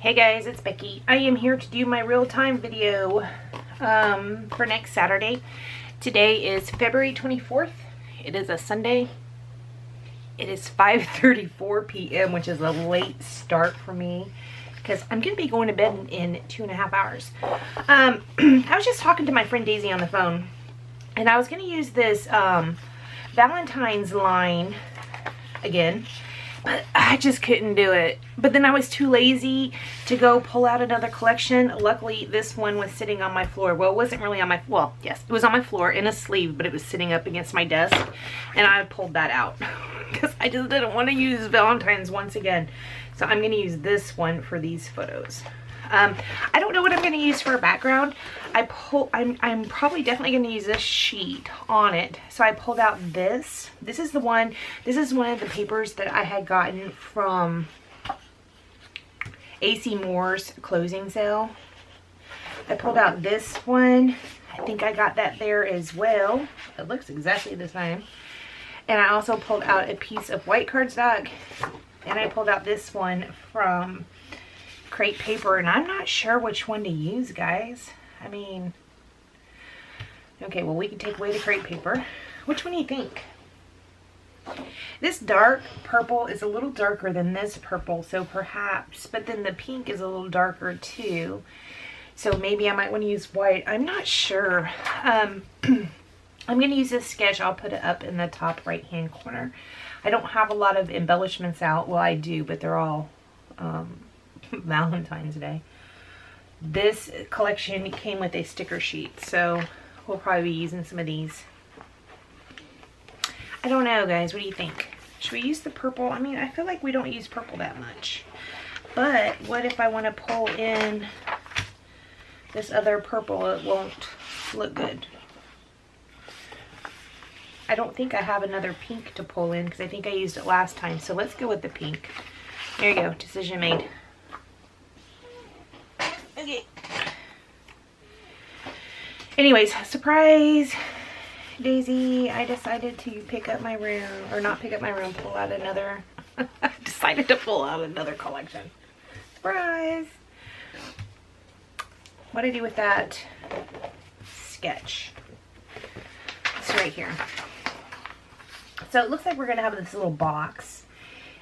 Hey guys, it's Becky. I am here to do my real-time video for next Saturday. Today is February 24th. It is a Sunday. It is 5:34 p.m., which is a late start for me because I'm going to be going to bed in 2.5 hours. I was just talking to my friend Daisy on the phone, and I was going to use this Valentine's line again, but I just couldn't do it. But then I was too lazy to go pull out another collection. Luckily, this one was sitting on my floor. Well, it wasn't really on my, well, yes, it was on my floor in a sleeve, but it was sitting up against my desk, and I pulled that out because I just didn't want to use Valentine's once again. So I'm going to use this one for these photos. I don't know what I'm going to use for a background. I'm probably definitely going to use this sheet on it. So I pulled out this. This is one of the papers that I had gotten from AC Moore's closing sale. I pulled out this one. I think I got that there as well. It looks exactly the same. And I also pulled out a piece of white cardstock. And I pulled out this one from crepe paper, and I'm not sure which one to use, guys. I mean, okay, well, we can take away the crepe paper. Which one do you think? This dark purple is a little darker than this purple, so perhaps, but then the pink is a little darker too, so maybe I might want to use white. I'm not sure. I'm going to use this sketch. I'll put it up in the top right hand corner. I don't have a lot of embellishments out. Well, I do, but they're all Valentine's Day. This collection came with a sticker sheet, so we'll probably be using some of these. I don't know, guys. What do you think? Should we use the purple? I mean, I feel like we don't use purple that much. But what if I want to pull in this other purple? It won't look good. I don't think I have another pink to pull in because I think I used it last time. So let's go with the pink. There you go. Decision made. Okay. Anyways, surprise, Daisy. I decided to pick up my room, or not pick up my room, pull out another. I decided to pull out another collection. Surprise. What do I do with that sketch? It's right here. So it looks like we're going to have this little box.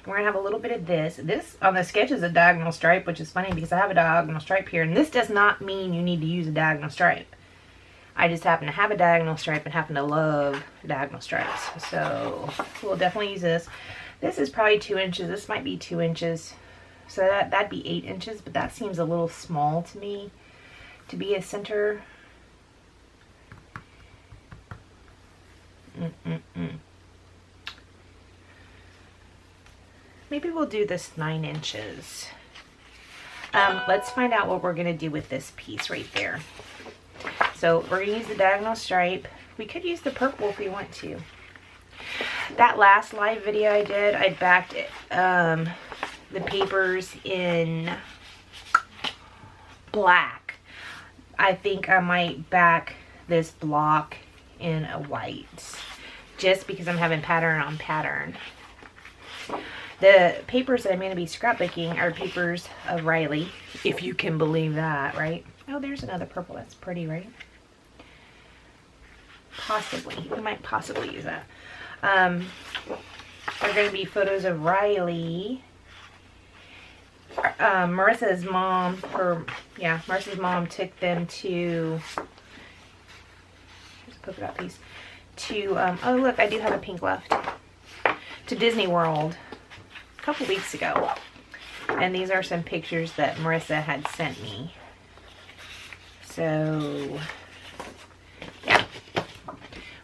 We're going to have a little bit of this. This on the sketch is a diagonal stripe, which is funny because I have a diagonal stripe here. And this does not mean you need to use a diagonal stripe. I just happen to have a diagonal stripe and happen to love diagonal stripes. So we'll definitely use this. This is probably 2 inches. This might be 2 inches. So that'd be 8 inches. But that seems a little small to me to be a center. Maybe we'll do this 9 inches. Let's find out what we're going to do with this piece right there. So we're going to use the diagonal stripe. We could use the purple if we want to. That last live video I did, I backed the papers in black. I think I might back this block in a white, just because I'm having pattern on pattern. The papers that I'm going to be scrapbooking are papers of Riley, if you can believe that, right? Oh, there's another purple. That's pretty, right? Possibly. We might possibly use that. They're going to be photos of Riley. Marissa's mom, Marissa's mom took them to, here's a polka dot piece, to, oh look, I do have a pink left, to Disney World a couple weeks ago. And these are some pictures that Marissa had sent me. So yeah,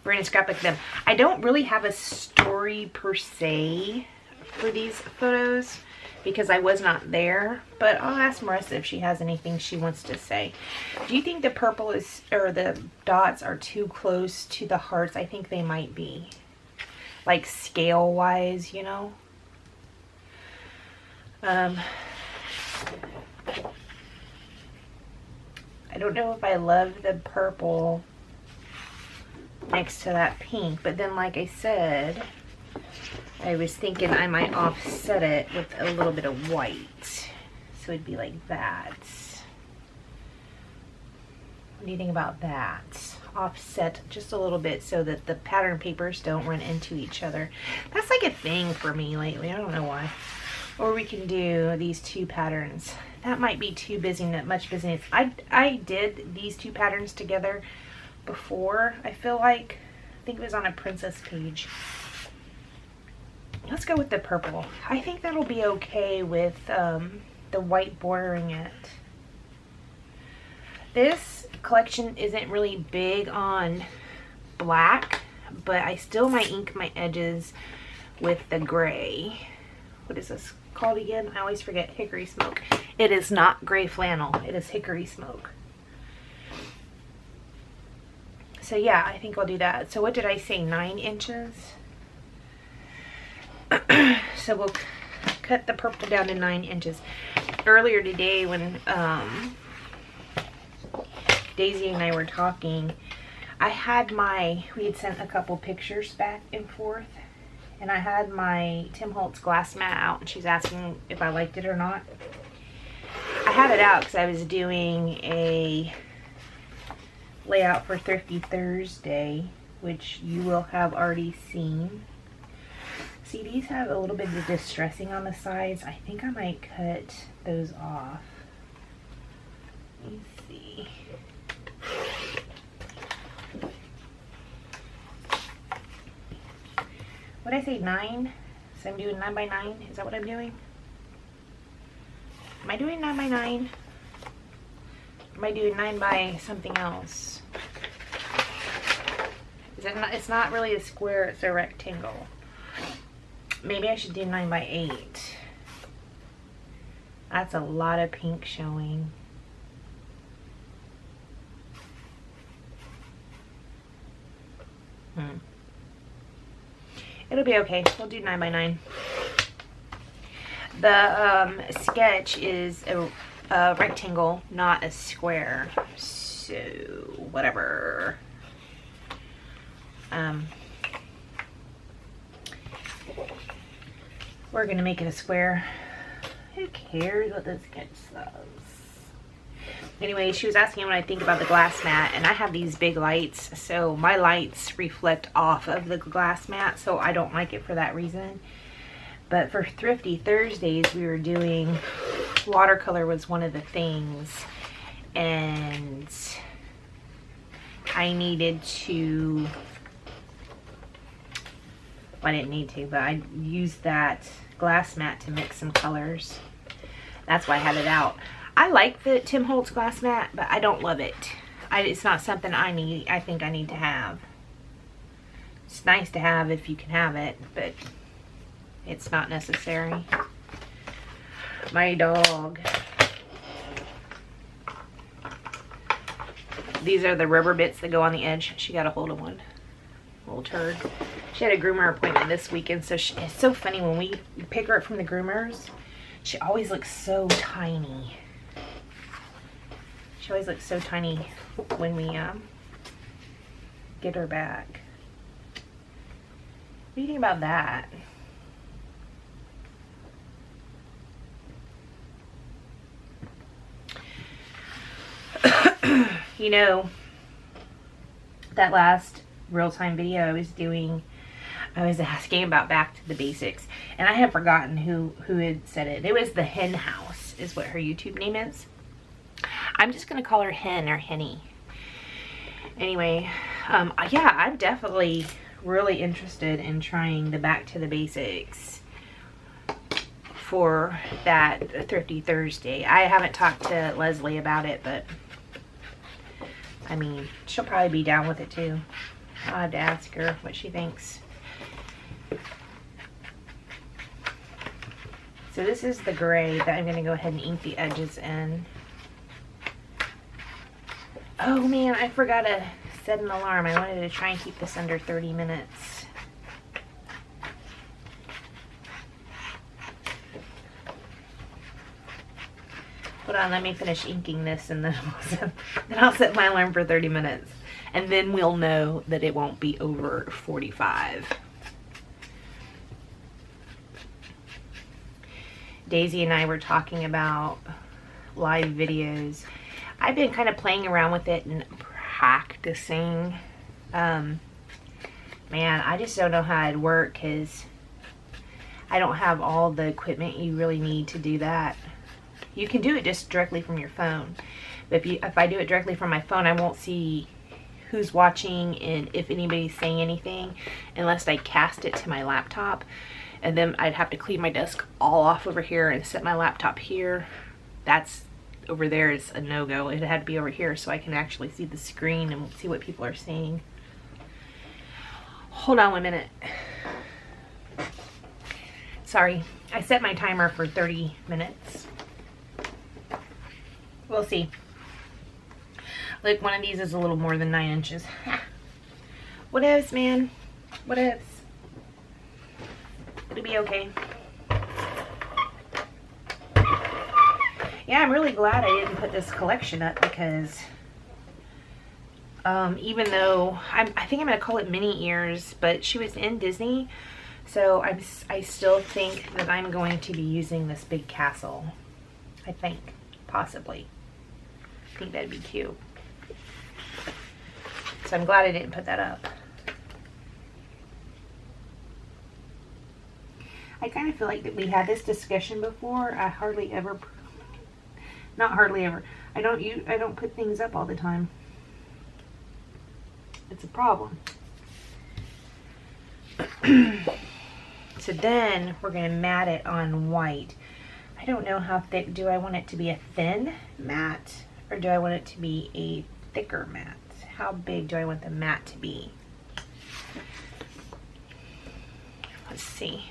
we're gonna scrapbook them. I don't really have a story per se for these photos because I was not there, but I'll ask Marissa if she has anything she wants to say. Do you think the purple is, or the dots are too close to the hearts? I think they might be, like scale wise, you know. I don't know if I love the purple next to that pink, but then like I said, I was thinking I might offset it with a little bit of white. So it'd be like that. What do you think about that? Offset just a little bit so that the pattern papers don't run into each other. That's like a thing for me lately. I don't know why. Or we can do these two patterns. That might be too busy, not much busyness. I did these two patterns together before. I feel like, I think it was on a princess page. Let's go with the purple. I think that'll be okay with the white bordering it. This collection isn't really big on black, but I still might ink my edges with the gray. What is this called again? I always forget. Hickory smoke. It is not gray flannel. It is hickory smoke. So yeah, I think I'll do that. So what did I say? 9 inches? So we'll cut the purple down to 9 inches. Earlier today when Daisy and I were talking, we had sent a couple pictures back and forth, and I had my Tim Holtz glass mat out, and she's asking if I liked it or not. I had it out because I was doing a layout for Thrifty Thursday, which you will have already seen. See, these have a little bit of distressing on the sides. I think I might cut those off. Let me see. What did I say, 9? So I'm doing 9 by 9? Is that what I'm doing? Am I doing 9 by 9? Am I doing 9 by something else? Is it not? It's not really a square, it's a rectangle. Maybe I should do 9 by 8. That's a lot of pink showing. It'll be okay. We'll do 9 by 9. The sketch is a rectangle, not a square. So, whatever. We're going to make it a square. Who cares what the sketch says? Anyway, she was asking what I think about the glass mat, and I have these big lights, so my lights reflect off of the glass mat, so I don't like it for that reason. But for Thrifty Thursdays, we were doing watercolor was one of the things, and I needed to, well, I didn't need to, but I used that glass mat to mix some colors. That's why I had it out. I like the Tim Holtz glass mat, but I don't love it. It's not something I think I need to have. It's nice to have if you can have it, but it's not necessary. My dog. These are the rubber bits that go on the edge. She got a hold of one. Little turd. She had a groomer appointment this weekend, so it's so funny when we pick her up from the groomers. She always looks so tiny. She always looks so tiny when we get her back. What do you think about that? You know, that last real-time video I was doing, I was asking about back to the basics, and I had forgotten who had said it. It was the Hen House is what her YouTube name is. I'm just gonna call her Hen or Henny. Anyway, yeah, I'm definitely really interested in trying the back to the basics for that Thrifty Thursday. I haven't talked to Leslie about it, but I mean, she'll probably be down with it too. I'll have to ask her what she thinks. So this is the gray that I'm going to go ahead and ink the edges in. Oh man, I forgot to set an alarm. I wanted to try and keep this under 30 minutes. Hold on, let me finish inking this and then I'll set my alarm for 30 minutes. And then we'll know that it won't be over 45. Daisy and I were talking about live videos. I've been kind of playing around with it and practicing. Man, I just don't know how it'd work because I don't have all the equipment you really need to do that. You can do it just directly from your phone. But if I do it directly from my phone, I won't see who's watching and if anybody's saying anything unless I cast it to my laptop. And then I'd have to clean my desk all off over here and set my laptop here. That's over there is a no-go. It had to be over here so I can actually see the screen and see what people are saying. Hold on 1 minute. Sorry, I set my timer for 30 minutes. We'll see. Look, one of these is a little more than 9 inches. What ifs, man? What ifs? It'll be okay. Yeah, I'm really glad I didn't put this collection up because even though I think I'm gonna call it mini ears, but she was in Disney, so I still think that I'm going to be using this big castle. I think, possibly. I think that'd be cute. So I'm glad I didn't put that up. I kind of feel like that we had this discussion before. I hardly ever, not hardly ever. I don't put things up all the time. It's a problem. So then we're gonna mat it on white. I don't know how thick. Do I want it to be a thin mat or do I want it to be a thicker mat? How big do I want the mat to be? Let's see.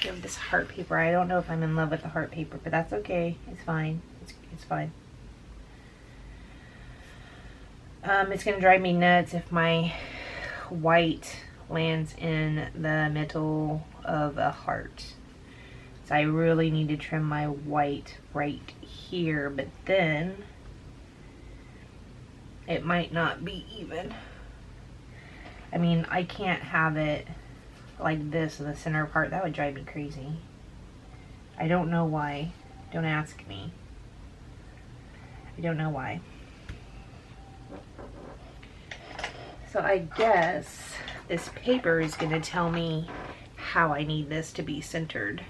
We have this heart paper. I don't know if I'm in love with the heart paper, but that's okay. It's fine. It's fine. It's gonna drive me nuts if my white lands in the middle of a heart. So I really need to trim my white right here, but then it might not be even. I mean, I can't have it like this in the center part. That would drive me crazy. I don't know why. Don't ask me. I don't know why. So I guess this paper is going to tell me how I need this to be centered.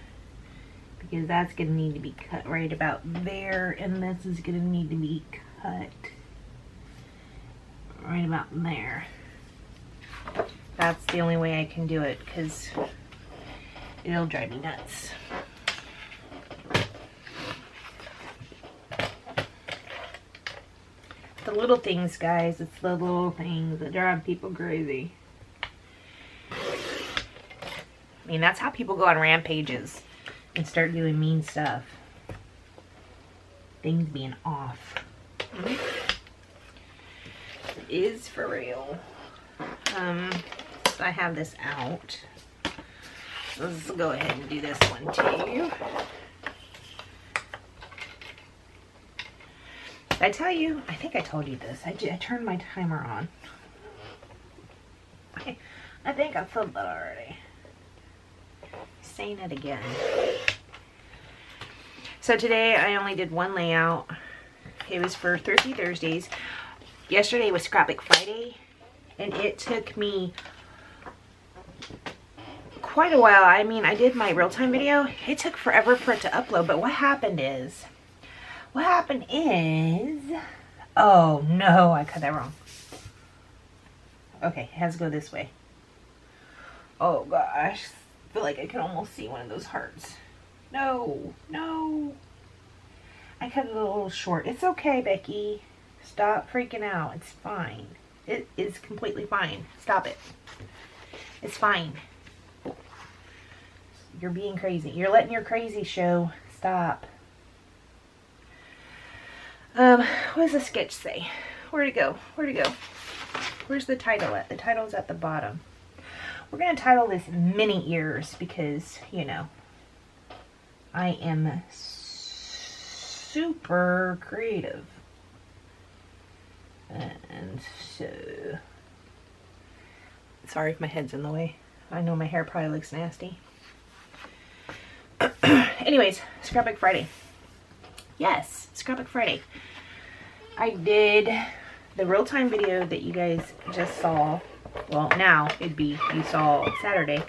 Because that's going to need to be cut right about there. And this is going to need to be cut right about there. That's the only way I can do it because it'll drive me nuts. The little things, guys. It's the little things that drive people crazy. I mean, that's how people go on rampages and start doing mean stuff. Things being off. It is for real. So I have this out. So let's go ahead and do this one too. Did I tell you? I think I told you this. I turned my timer on. I think I said that already. Saying it again. So today I only did one layout. It was for Thrifty Thursdays. Yesterday was Scrapbook Friday. And it took me quite a while. I mean, I did my real-time video. It took forever for it to upload. But what happened is, oh no, I cut that wrong. Okay, it has to go this way. Oh gosh, I feel like I can almost see one of those hearts. No, no. I cut it a little short. It's okay, Becky. Stop freaking out. It's fine. It is completely fine. Stop it. It's fine. You're being crazy. You're letting your crazy show. Stop. What does the sketch say? Where'd it go? Where'd it go? Where's the title at? The title's at the bottom. We're going to title this Mini Ears because, you know, I am super creative. And so, sorry if my head's in the way. I know my hair probably looks nasty. Anyways, Scrapbook Friday. Yes, Scrapbook Friday. I did the real-time video that you guys just saw. Well, now it'd be you saw Saturday.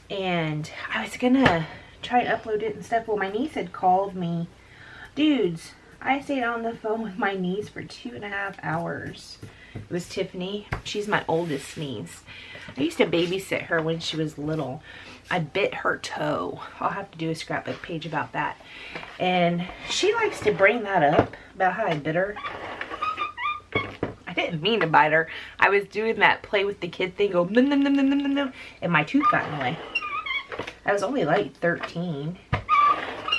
And I was gonna try to upload it and stuff. Well, my niece had called me. Dudes, I stayed on the phone with my niece for 2.5 hours. It was Tiffany. She's my oldest niece. I used to babysit her when she was little. I bit her toe. I'll have to do a scrapbook page about that. And she likes to bring that up about how I bit her. I didn't mean to bite her. I was doing that play with the kid thing, go num, num, num, num, num, num, and my tooth got in the way. I was only like 13.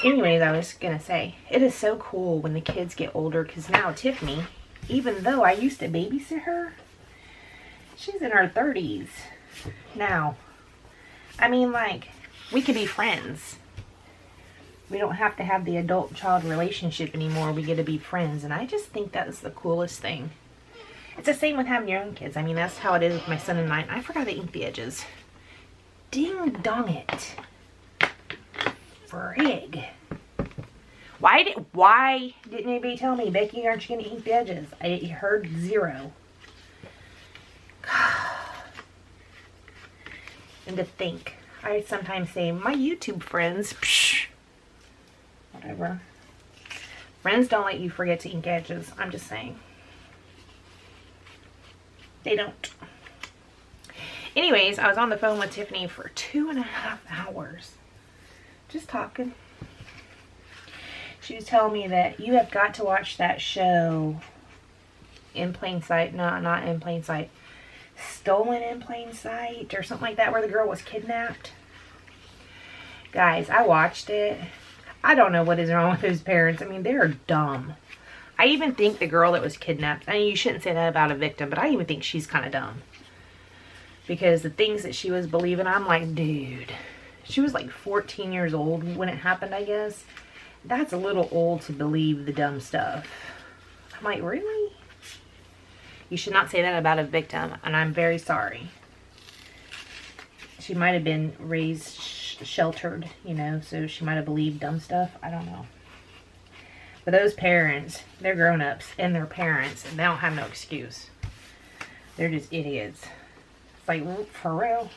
Anyways, I was gonna say, it is so cool when the kids get older, because now Tiffany, even though I used to babysit her, she's in her 30s now. I mean, like, we could be friends. We don't have to have the adult-child relationship anymore. We get to be friends, and I just think that's the coolest thing. It's the same with having your own kids. I mean, that's how it is with my son and I forgot to ink the edges. Ding dong it. Frig. Why didn't anybody tell me, Becky, aren't you going to ink the edges? I heard zero. And to think, I sometimes say, my YouTube friends, psh, whatever. Friends don't let you forget to ink edges. I'm just saying. They don't. Anyways, I was on the phone with Tiffany for 2.5 hours. Just talking. She was telling me that you have got to watch that show, In Plain Sight. No, not In Plain Sight. Stolen in Plain Sight or something like that, where the girl was kidnapped. Guys, I watched it. I don't know what is wrong with those parents. I mean, they're dumb. I even think the girl that was kidnapped, I mean, you shouldn't say that about a victim, but I even think she's kind of dumb. Because the things that she was believing, I'm like, dude. She was like 14 years old when it happened, I guess. That's a little old to believe the dumb stuff. I'm like, really? You should not say that about a victim, and I'm very sorry. She might have been raised sheltered, you know, so she might have believed dumb stuff. I don't know. But those parents, they're grown-ups, and they're parents, and they don't have no excuse. They're just idiots. It's like, for real?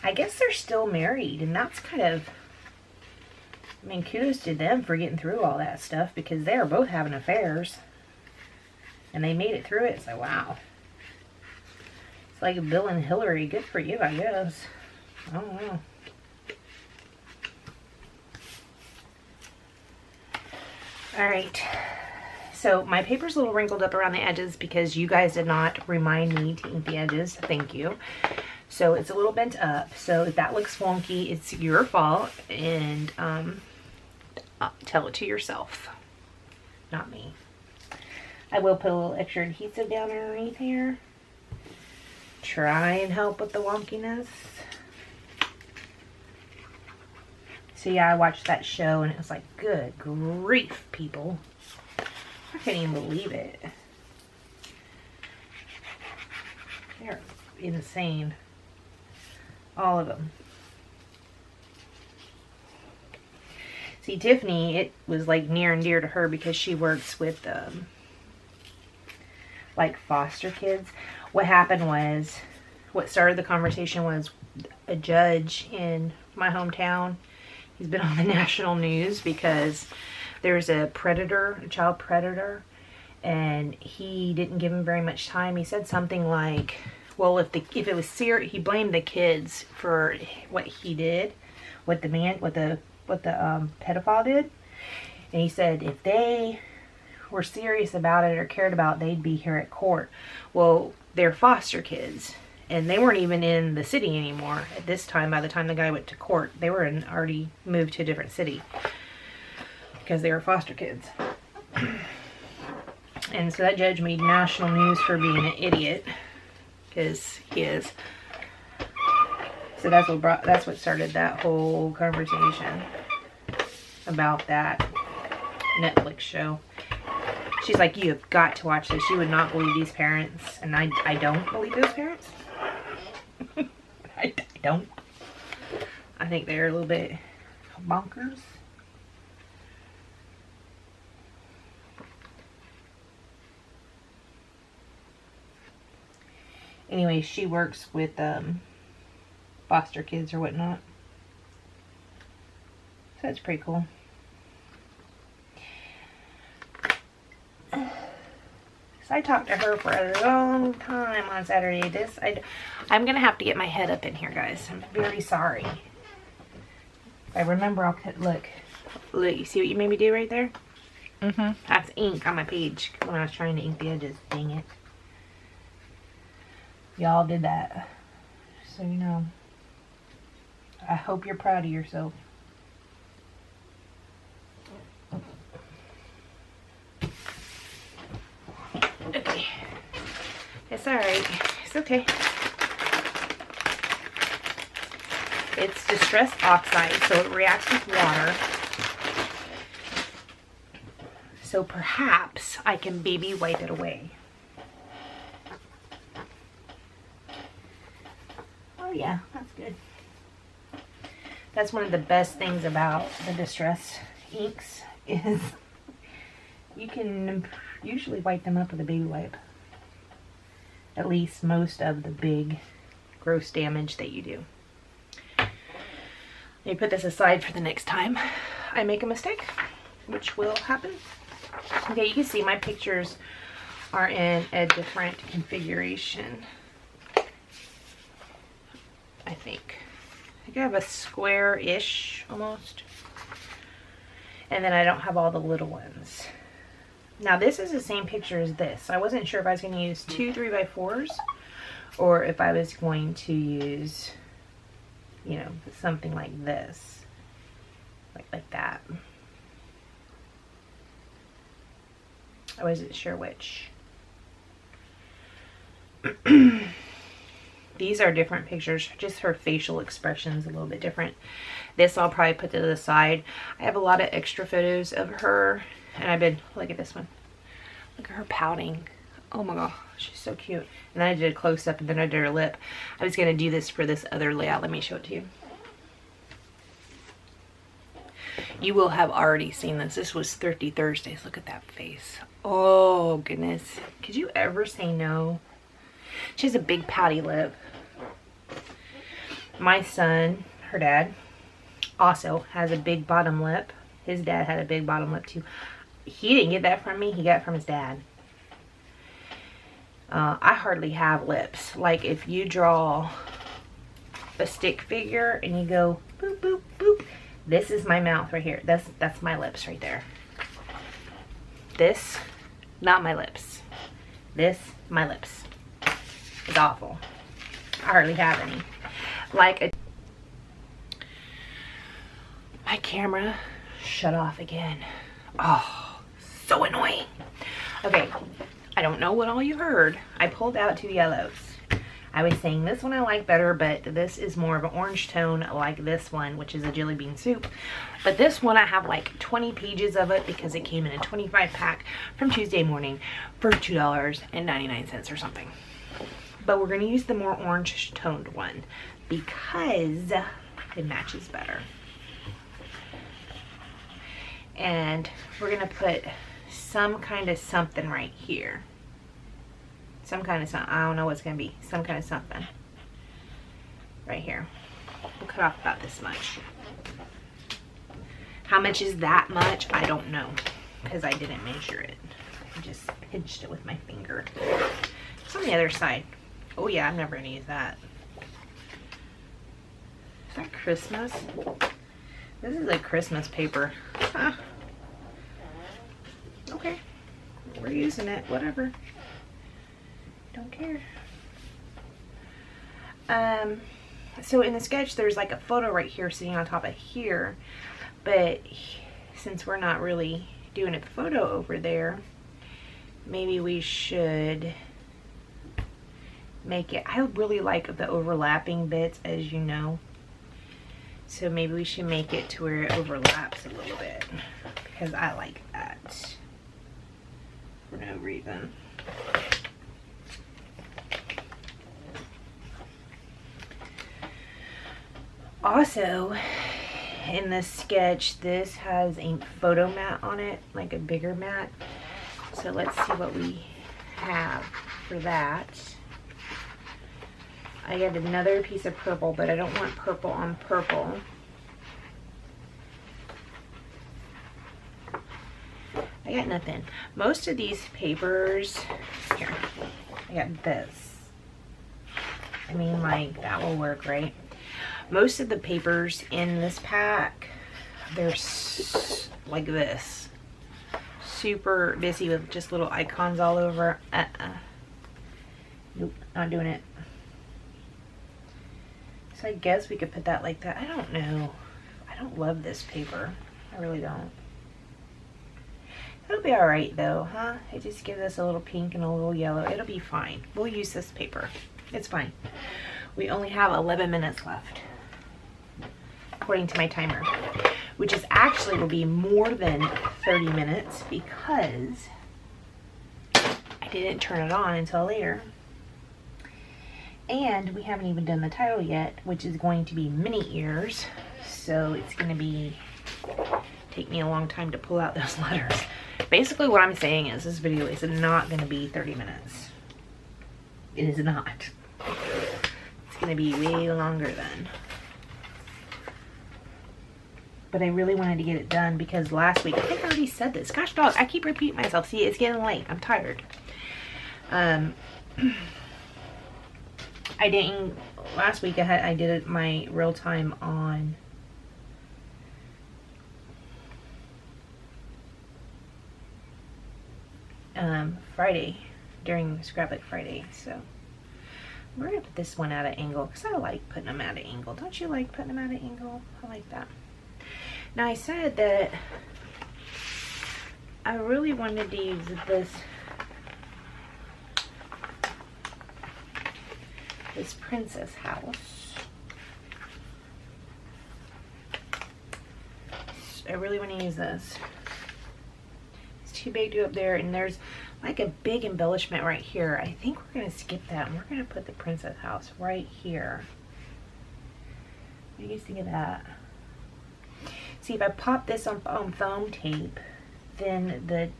I guess they're still married, and that's kind of... I mean, kudos to them for getting through all that stuff, because they are both having affairs. And they made it through it. It's like, wow. It's like Bill and Hillary. Good for you, I guess. I don't know. Alright. So, my paper's a little wrinkled up around the edges because you guys did not remind me to ink the edges. Thank you. So, it's a little bent up. So, if that looks wonky, it's your fault. And, tell it to yourself, not me. I will put a little extra adhesive down underneath here. Try and help with the wonkiness. So yeah, I watched that show and it was like, good grief, people. I can't even believe it. They're insane. All of them. See, Tiffany, it was like near and dear to her because she works with like foster kids. What happened was, what started the conversation was a judge in my hometown. He's been on the national news because there's a predator, a child predator, and he didn't give him very much time. He said something like, well, if it was serious, he blamed the kids for what he did, what the pedophile did. And he said if they were serious about it or cared about it, they'd be here at court. Well, they're foster kids, and they weren't even in the city anymore at this time. By the time the guy went to court, they were already moved to a different city because they were foster kids. And so that judge made national news for being an idiot, because he is. So that's what started that whole conversation about that Netflix show. She's like, you have got to watch this. You would not believe these parents. And I don't believe those parents. I don't. I think they're a little bit bonkers. Anyway, she works with foster kids or whatnot. So that's pretty cool. So I talked to her for a long time on Saturday. I'm gonna have to get my head up in here, guys. I'm very sorry. If I remember, I'll cut. Look, you see what you made me do right there? Mm-hmm. That's ink on my page when I was trying to ink the edges. Dang it. Y'all did that. So you know. I hope you're proud of yourself. Okay. It's alright. It's okay. It's distress oxide, so it reacts with water. So perhaps I can baby wipe it away. Oh yeah, that's good. That's one of the best things about the distress inks is you can usually wipe them up with a baby wipe. At least most of the big gross damage that you do. Let me put this aside for the next time I make a mistake, which will happen. Okay, you can see my pictures are in a different configuration. I think I have a square-ish almost. And then I don't have all the little ones. Now this is the same picture as this. I wasn't sure if I was going to use 2 3x4s or if I was going to use, you know, something like this. Like that. I wasn't sure which. These are different pictures, just her facial expressions a little bit different. This I'll probably put to the side. I have a lot of extra photos of her, and I've been, look at this one. Look at her pouting. Oh my god, she's so cute. And then I did a close-up, and then I did her lip. I was going to do this for this other layout. Let me show it to you. You will have already seen this. This was Thrifty Thursdays. Look at that face. Oh, goodness. Could you ever say no? She has a big pouty lip. My son, her dad, also has a big bottom lip. His dad had a big bottom lip too. He didn't get that from me. He got it from his dad. I hardly have lips. Like if you draw a stick figure and you go boop, boop, boop. This is my mouth right here. That's my lips right there. This, not my lips. This, my lips. It's awful. I hardly have any. My camera shut off again. Oh, so annoying. Okay, I don't know what all you heard. I pulled out 2 yellows. I was saying this one I like better, but this is more of an orange tone like this one, which is a jelly bean soup. But this one I have like 20 pages of it because it came in a 25 pack from Tuesday morning for $2.99 or something. But we're going to use the more orange toned one because it matches better. And we're going to put some kind of something right here. Some kind of something. I don't know what it's going to be. Some kind of something. Right here. We'll cut off about this much. How much is that much? I don't know. Because I didn't measure it. I just pinched it with my finger. It's on the other side. Oh yeah, I'm never going to use that. Is that Christmas? This is like Christmas paper. Huh. Okay. We're using it. Whatever. Don't care. So in the sketch there's like a photo right here sitting on top of here, but since we're not really doing a photo over there, maybe we should make it, I really like the overlapping bits, as you know, so maybe we should make it to where it overlaps a little bit because I like that for no reason. Also, in this sketch, this has a photo mat on it, like a bigger mat. So let's see what we have for that. I got another piece of purple, but I don't want purple on purple. I got nothing. Most of these papers, here, I got this. I mean, like, that will work, right? Most of the papers in this pack, they're like this. Super busy with just little icons all over. Nope, not doing it. So I guess we could put that like that. I don't know. I don't love this paper. I really don't. It'll be alright though, huh? It just gives us a little pink and a little yellow. It'll be fine. We'll use this paper. It's fine. We only have 11 minutes left, according to my timer, which is actually will be more than 30 minutes because I didn't turn it on until later. And we haven't even done the title yet, which is going to be mini ears. So it's going to be, take me a long time to pull out those letters. Basically what I'm saying is this video is not going to be 30 minutes. It is not. It's going to be way longer than. But I really wanted to get it done because last week, I think I already said this. Gosh dog, I keep repeating myself. See, it's getting late. I'm tired. I didn't, last week I did my real time on Friday, during Scrapbook Friday, so we're gonna put this one at an angle because I like putting them at an angle. Don't you like putting them at an angle? I like that. Now I said that I really wanted to use this princess house. I really want to use this. It's too big to go up there, and there's like a big embellishment right here. I think we're going to skip that, and we're going to put the princess house right here. What do you guys think of that? See, if I pop this on foam tape, then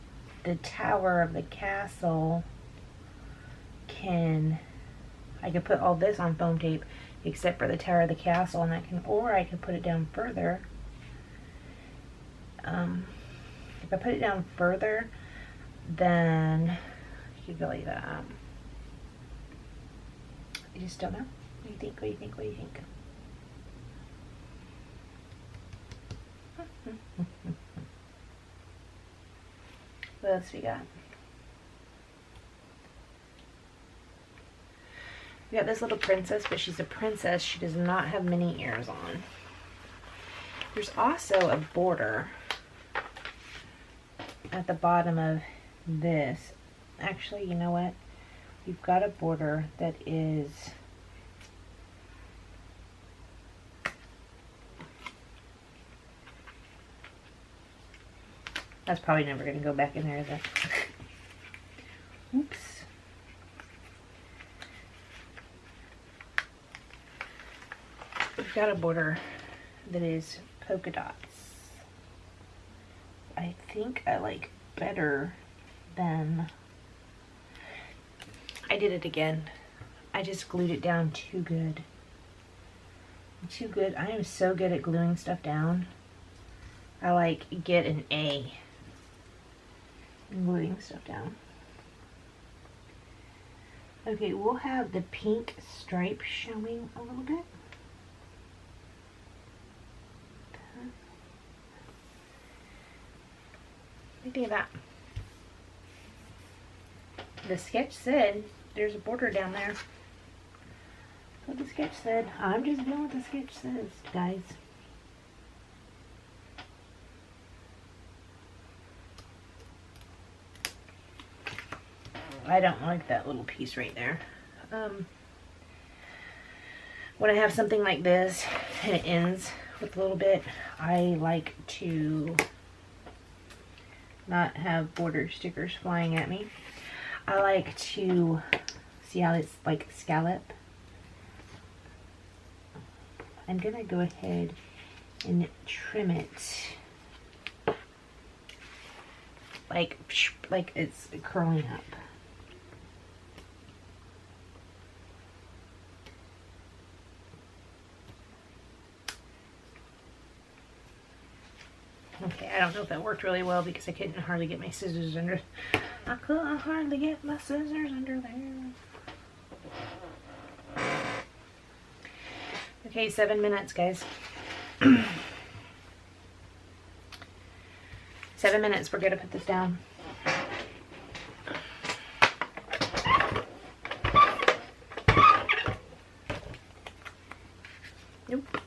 the tower of the castle I could put all this on foam tape except for the tower of the castle, and or I could put it down further. If I put it down further, then you could go like that. I just don't know. What do you think? What do you think? What do you think? What else we got? We got this little princess, but she's a princess. She does not have mini ears on. There's also a border at the bottom of this. Actually, you know what? We've got a border that is that's probably never going to go back in there, is it? Oops. We've got a border that is polka dots. I think I like better than, I did it again. I just glued it down too good. Too good. I am so good at gluing stuff down. I like get an A in gluing stuff down. Okay, we'll have the pink stripe showing a little bit. What do you think of that? The sketch said there's a border down there. That's what the sketch said. I'm just doing what the sketch says, guys. I don't like that little piece right there. When I have something like this and it ends with a little bit, I like to not have border stickers flying at me. I like to see how it's like scallop. I'm gonna go ahead and trim it like it's curling up. Okay, I don't know if that worked really well because I couldn't hardly get my scissors under. I couldn't hardly get my scissors under there. Okay, 7 minutes, guys. 7 minutes, we're gonna put this down. Nope.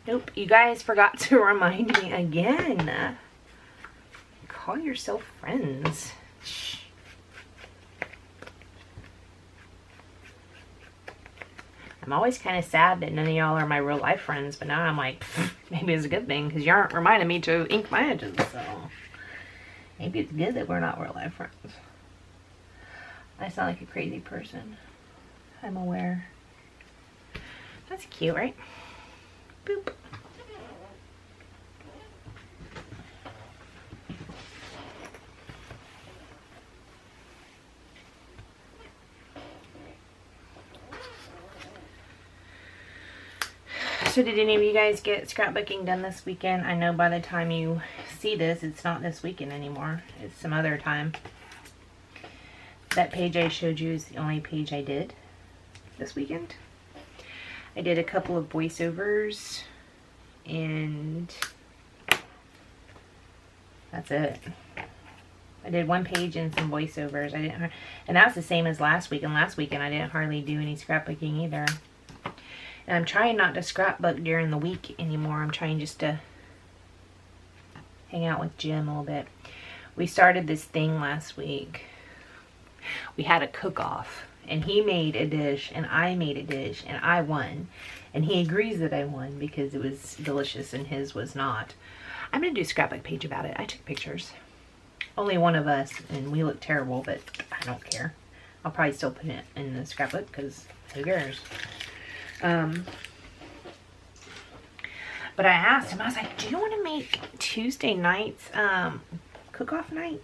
Nope, you guys forgot to remind me again. Call yourself friends. I'm always kind of sad that none of y'all are my real life friends, but now I'm like, maybe it's a good thing because you aren't reminding me to ink my edges, so maybe it's good that we're not real life friends. I sound like a crazy person. I'm aware. That's cute, right? Boop. So did any of you guys get scrapbooking done this weekend? I know by the time you see this, it's not this weekend anymore. It's some other time. That page I showed you is the only page I did this weekend. I did a couple of voiceovers and that's it. I did one page and some voiceovers. And that's the same as last week. And last weekend I didn't hardly do any scrapbooking either. And I'm trying not to scrapbook during the week anymore. I'm trying just to hang out with Jim a little bit. We started this thing last week. We had a cook-off. And he made a dish and I made a dish and I won. And he agrees that I won because it was delicious and his was not. I'm going to do a scrapbook page about it. I took pictures. Only one of us and we look terrible, but I don't care. I'll probably still put it in the scrapbook because who cares? But I asked him, I was like, do you want to make Tuesday nights cook-off night?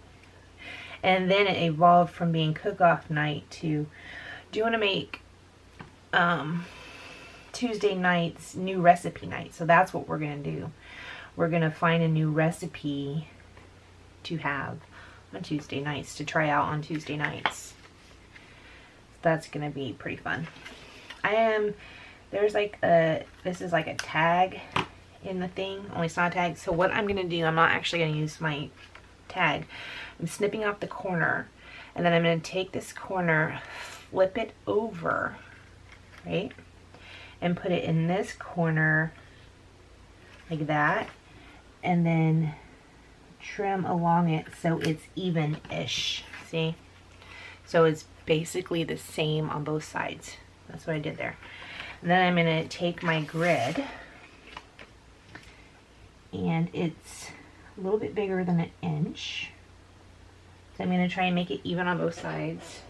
And then it evolved from being cook-off night to, do you want to make Tuesday nights new recipe night? So that's what we're going to do. We're going to find a new recipe to have on Tuesday nights, to try out on Tuesday nights. That's going to be pretty fun. There's like this is like a tag in the thing, only it's not a tag. So what I'm going to do, I'm not actually going to use my tag. I'm snipping off the corner and then I'm going to take this corner, flip it over, right? And put it in this corner like that and then trim along it so it's even-ish, see? So it's basically the same on both sides. That's what I did there. And then I'm going to take my grid and it's a little bit bigger than 1 inch. So I'm going to try and make it even on both sides.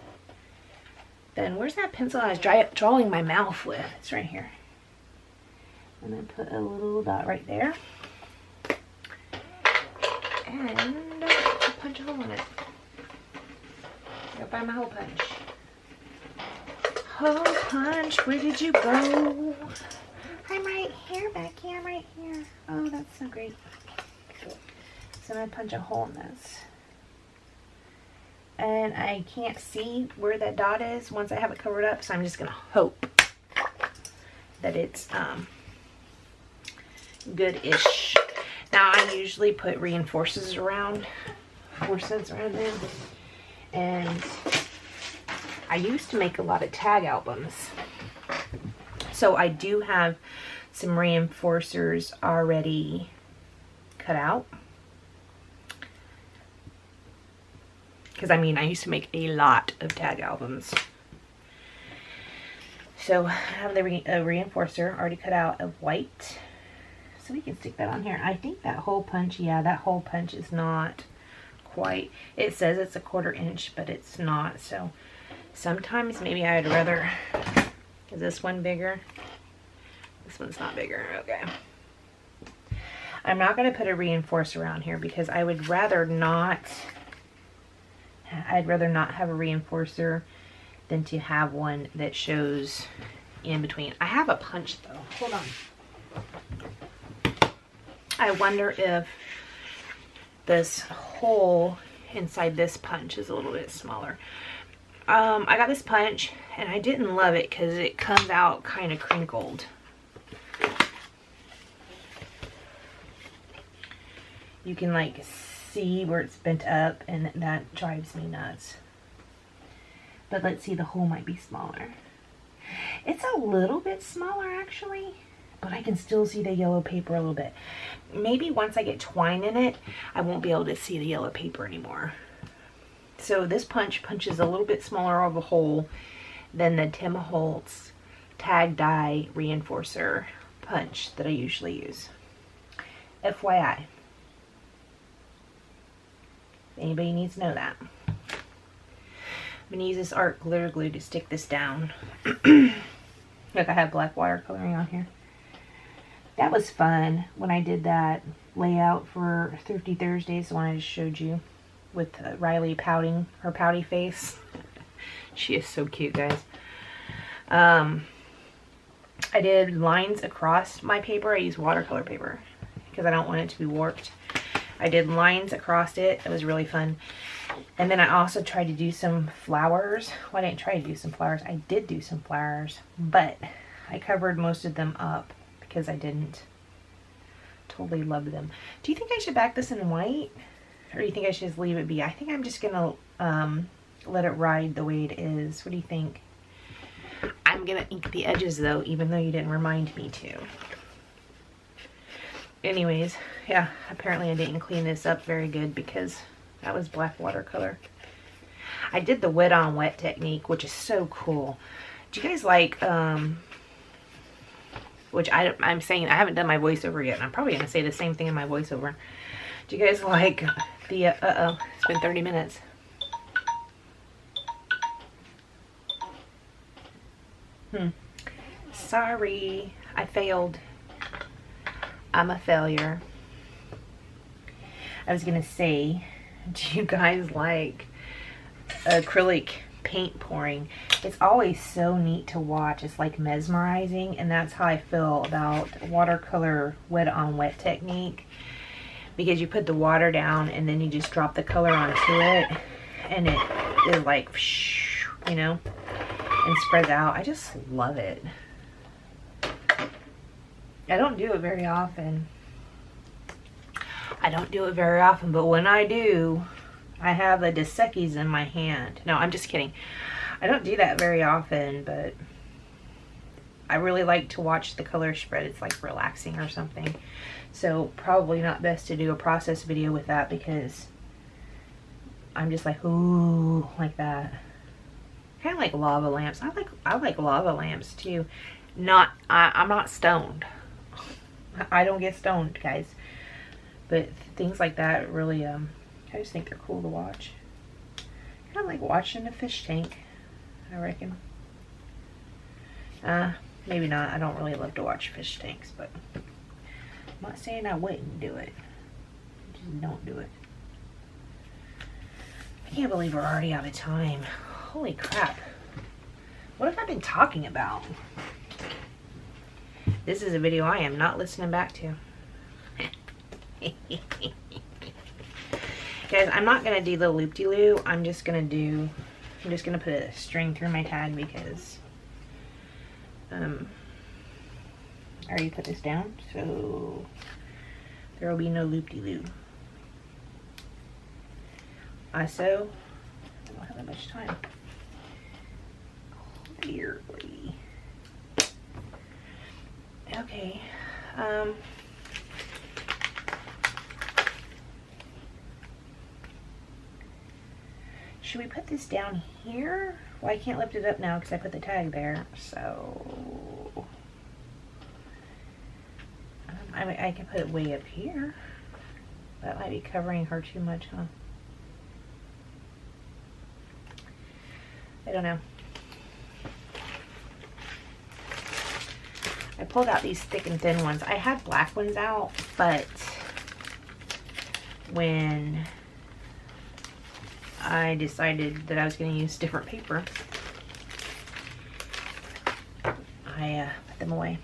Then where's that pencil I was drawing my mouth with? It's right here. I'm going to put a little dot right there. And punch a hole in it. Go buy my hole punch. Hole punch, where did you go? I'm right here, Becky. I'm right here. Oh, that's so great. So I'm going to punch a hole in this. And I can't see where that dot is once I have it covered up, so I'm just going to hope that it's good-ish. Now, I usually put reinforcers around, 4 cents around them. And I used to make a lot of tag albums. So I do have some reinforcers already cut out. Because I mean, I used to make a lot of tag albums. So I have the reinforcer already cut out of white. So we can stick that on here. I think that hole punch, yeah, that hole punch is not quite, it says it's 1/4 inch, but it's not. So sometimes maybe I'd rather Is this one bigger? This one's not bigger. Okay. I'm not going to put a reinforcer around here because I would rather not. I'd rather not have a reinforcer than to have one that shows in between. I have a punch though. Hold on. I wonder if this hole inside this punch is a little bit smaller. I got this punch and I didn't love it because it comes out kind of crinkled. You can like see where it's bent up, and that drives me nuts. But let's see, the hole might be smaller. It's a little bit smaller actually, but I can still see the yellow paper a little bit. Maybe once I get twine in it, I won't be able to see the yellow paper anymore. So this punch punches a little bit smaller of a hole than the Tim Holtz tag die reinforcer punch that I usually use. FYI. Anybody needs to know that. I'm going to use this art glitter glue to stick this down. Look, I have black watercoloring on here. That was fun when I did that layout for Thrifty Thursdays, the one I just showed you, with Riley pouting her pouty face. She is so cute, guys. I did lines across my paper. I used watercolor paper because I don't want it to be warped. I did lines across it. It was really fun. And then I also tried to do some flowers. Well, I didn't try to do some flowers. I did do some flowers, but I covered most of them up because I didn't totally love them. Do you think I should back this in white? Or do you think I should just leave it be? I think I'm just going to let it ride the way it is. What do you think? I'm going to ink the edges though, even though you didn't remind me to. Anyways, yeah, apparently I didn't clean this up very good because that was black watercolor. I did the wet on wet technique, which is so cool. Do you guys like, which I'm saying, I haven't done my voiceover yet, and I'm probably going to say the same thing in my voiceover. Do you guys like the, uh-oh, it's been 30 minutes. Sorry, I failed. I'm a failure. I was gonna say, do you guys like acrylic paint pouring? It's always so neat to watch. It's like mesmerizing, and that's how I feel about watercolor wet on wet technique, because you put the water down and then you just drop the color onto it and it is like, you know, and spreads out. I just love it. I don't do it very often. But when I do, I have a Dos Equis in my hand. No, I'm just kidding. I don't do that very often, but I really like to watch the color spread. It's like relaxing or something. So probably not best to do a process video with that because I'm just like, ooh, like that. Kind of like lava lamps. I like lava lamps too. I'm not stoned. I don't get stoned, guys. But things like that really, I just think they're cool to watch. Kind of like watching a fish tank, I reckon. Maybe not. I don't really love to watch fish tanks, but I'm not saying I wouldn't do it. Just don't do it. I can't believe we're already out of time. Holy crap. What have I been talking about? This is a video I am not listening back to. Guys, I'm not going to do the loop-de-loo. I'm just going to put a string through my tag because I already put this down, so there will be no loop-de-loo. Also, I don't have that much time. Clearly. Okay. Should we put this down here? Well, I can't lift it up now because I put the tag there. So I can put it way up here. That might be covering her too much, huh? I don't know. I pulled out these thick and thin ones. I had black ones out, but when I decided that I was going to use different paper, I put them away.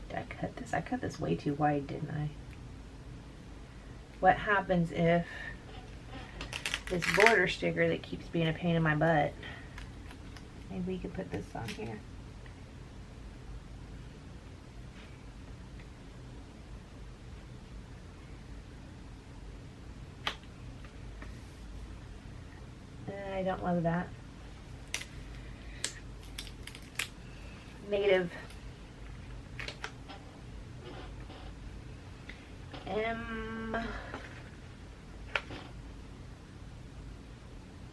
Did I cut this? I cut this way too wide, didn't I? What happens if this border sticker that keeps being a pain in my butt? Maybe we could put this on here. I don't love that. Native M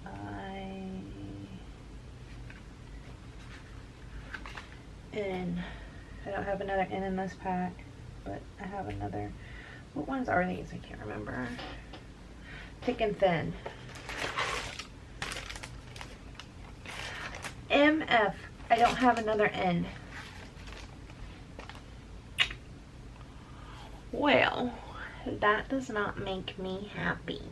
I N. I don't have another N in this pack, but I have another. What ones are these? I can't remember. Thick and thin. MF. I don't have another N. Well, that does not make me happy.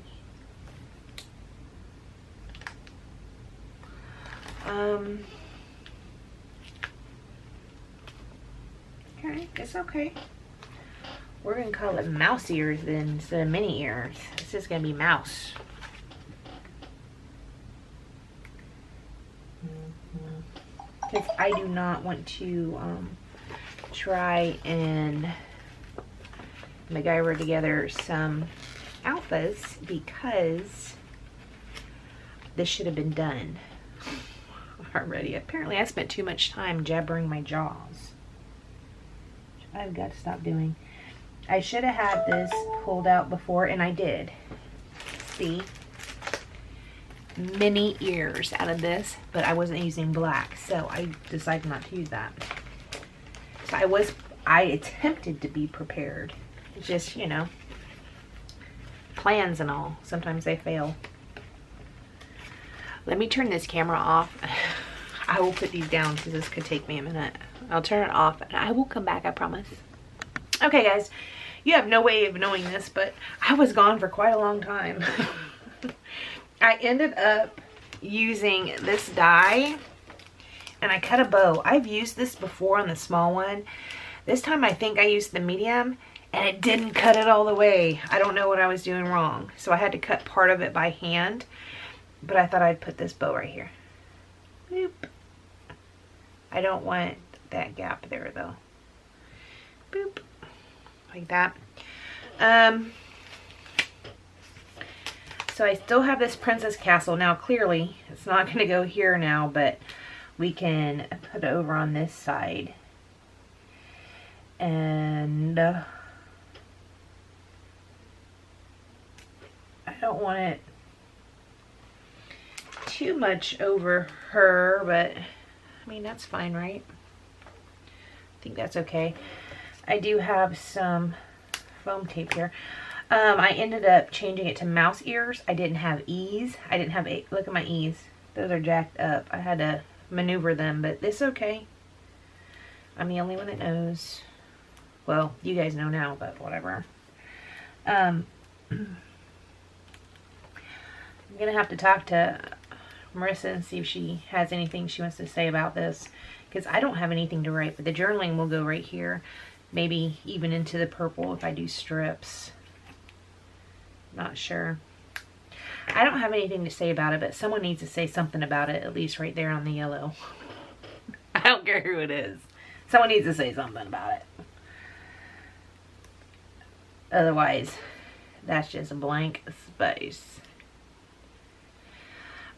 Okay, it's okay. We're gonna call it mouse ears then instead of mini ears. It's just gonna be mouse. Because I do not want to try and MacGyver together some alphas, because this should have been done already. Apparently I spent too much time jabbering my jaws, which I've got to stop doing. I should have had this pulled out before, and I did. See? Mini ears out of this, but I wasn't using black, so I decided not to use that. So I attempted to be prepared. It's just, you know, plans and all, sometimes they fail. Let me turn this camera off. I will put these down because this could take me a minute. I'll turn it off and I will come back, I promise. Okay guys, you have no way of knowing this, but I was gone for quite a long time. I ended up using this die, and I cut a bow. I've used this before on the small one. This time I think I used the medium, and it didn't cut it all the way. I don't know what I was doing wrong. So I had to cut part of it by hand, but I thought I'd put this bow right here. Boop. I don't want that gap there though. Boop. Like that. So I still have this princess castle. Now clearly it's not going to go here now, but we can put it over on this side. And I don't want it too much over her, but I mean that's fine, right? I think that's okay. I do have some foam tape here. I ended up changing it to mouse ears. I didn't have E's. I didn't have a look at my E's. Those are jacked up. I had to maneuver them, but it's okay. I'm the only one that knows. Well, you guys know now, but whatever. I'm gonna have to talk to Marissa and see if she has anything she wants to say about this, because I don't have anything to write, but the journaling will go right here. Maybe even into the purple if I do strips. Not sure. I don't have anything to say about it, but someone needs to say something about it, at least right there on the yellow. I don't care who it is. Someone needs to say something about it. Otherwise, that's just a blank space.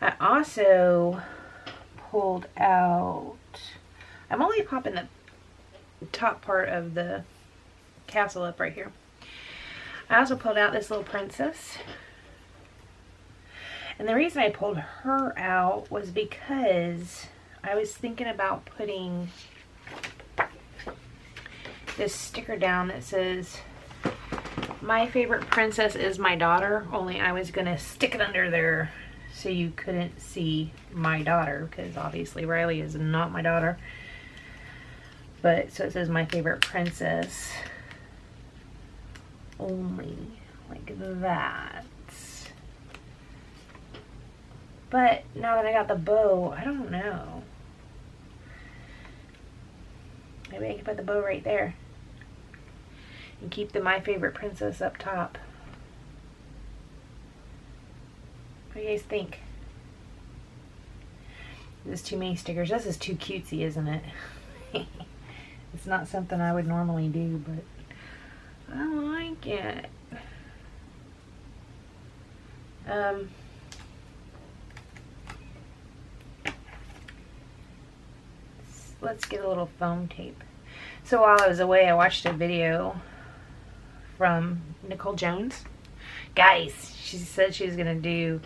I also pulled out, I'm only popping the top part of the castle up right here. I also pulled out this little princess. And the reason I pulled her out was because I was thinking about putting this sticker down that says My favorite princess is my daughter, only I was gonna stick it under there so you couldn't see my daughter, because obviously Riley is not my daughter. But so it says my favorite princess, only like that. But now that I got the bow, I don't know. Maybe I can put the bow right there and keep the my favorite princess up top. What do you guys think? There's too many stickers. This is too cutesy, isn't it? It's not something I would normally do, but I like it. Let's get a little foam tape. So while I was away, I watched a video from Nicole Jones. Guys, she said she was gonna do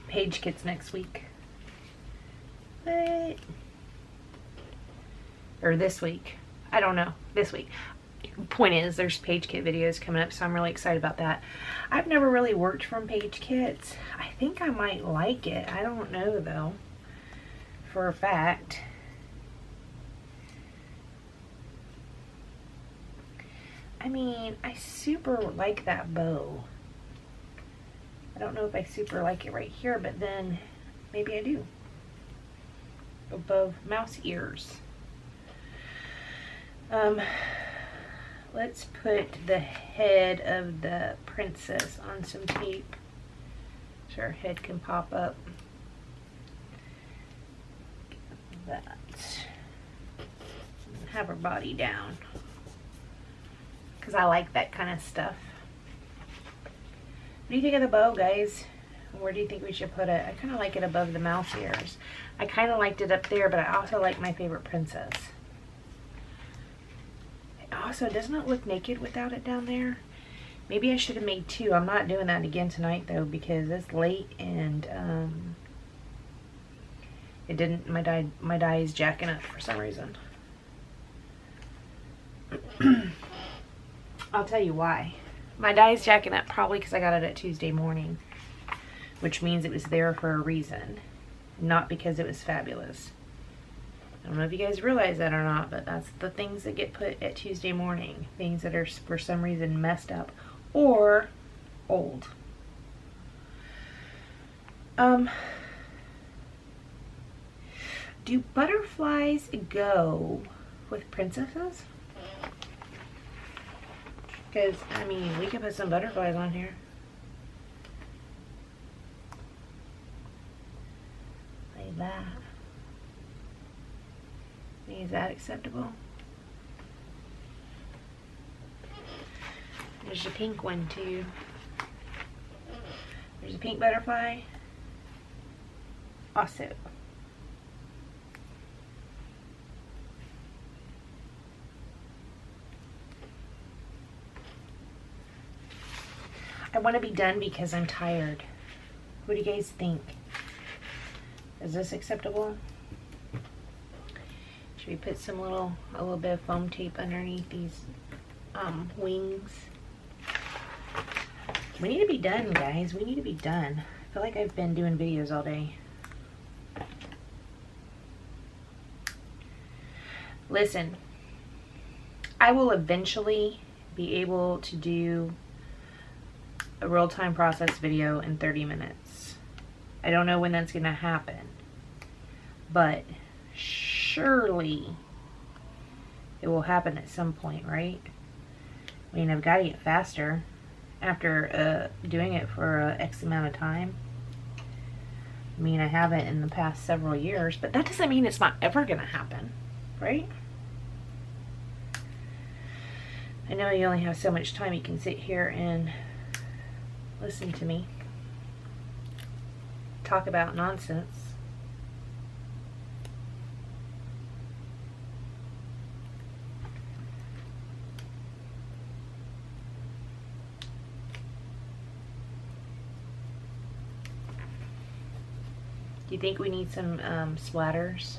page kits next week. But, or this week. I don't know. This week. Point is, there's page kit videos coming up, so I'm really excited about that. I've never really worked from page kits. I think I might like it. I don't know though, for a fact. I mean, I super like that bow. I don't know if I super like it right here, but then maybe I do. Above mouse ears. Let's put the head of the princess on some tape so her head can pop up. That. Have her body down, because I like that kind of stuff. What do you think of the bow, guys? Where do you think we should put it? I kind of like it above the mouse ears. I kind of liked it up there, but I also like my favorite princess. Also, doesn't it look naked without it down there? Maybe I should have made two. I'm not doing that again tonight though, because it's late and it didn't. My dye is jacking up for some reason. I'll tell you why. My dye is jacking up probably because I got it at Tuesday morning, which means it was there for a reason, not because it was fabulous. I don't know if you guys realize that or not, but that's the things that get put at Tuesday morning. Things that are for some reason messed up or old. Do butterflies go with princesses? Because, I mean, we could put some butterflies on here. Like that. Is that acceptable? There's a pink one too. There's a pink butterfly. Also. I want to be done because I'm tired. What do you guys think? Is this acceptable? Should we put a little bit of foam tape underneath these wings? We need to be done, guys. We need to be done. I feel like I've been doing videos all day. Listen, I will eventually be able to do a real-time process video in 30 minutes. I don't know when that's gonna happen, but surely it will happen at some point, right? I mean, I've got to get faster after doing it for X amount of time. I mean, I haven't in the past several years, but that doesn't mean it's not ever gonna happen, right? I know you only have so much time you can sit here and listen to me talk about nonsense. Do you think we need some splatters?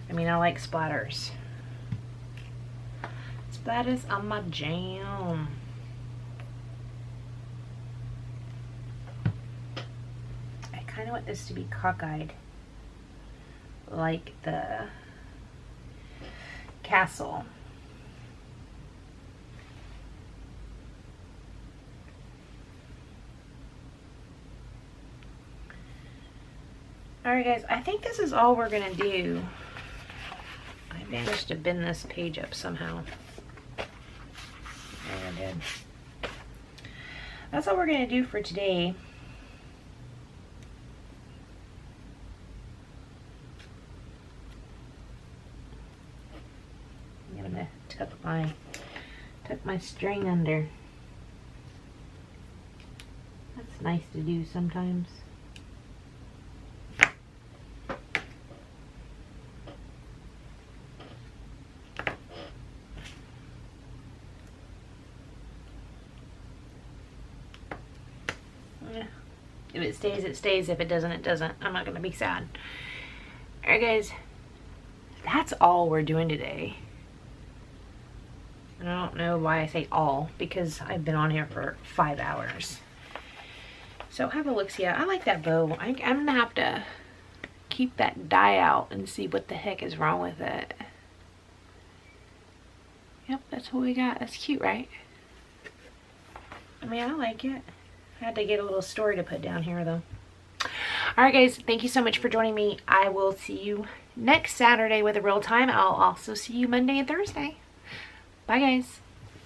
I mean, I like splatters. Let's That is my jam. I kind of want this to be cockeyed, like the castle. Alright guys, I think this is all we're going to do. I managed to bend this page up somehow. There I did. That's all we're going to do for today. I'm going to tuck my string under. That's nice to do sometimes. If it stays, it stays. If it doesn't, it doesn't. I'm not going to be sad. Alright guys, that's all we're doing today. I don't know why I say all, because I've been on here for 5 hours. So have a look-see. I like that bow. I'm going to have to keep that die out and see what the heck is wrong with it. Yep, that's what we got. That's cute, right? I mean, I like it. I had to get a little story to put down here though. Alright guys, thank you so much for joining me. I will see you next Saturday with a real time. I'll also see you Monday and Thursday. Bye guys.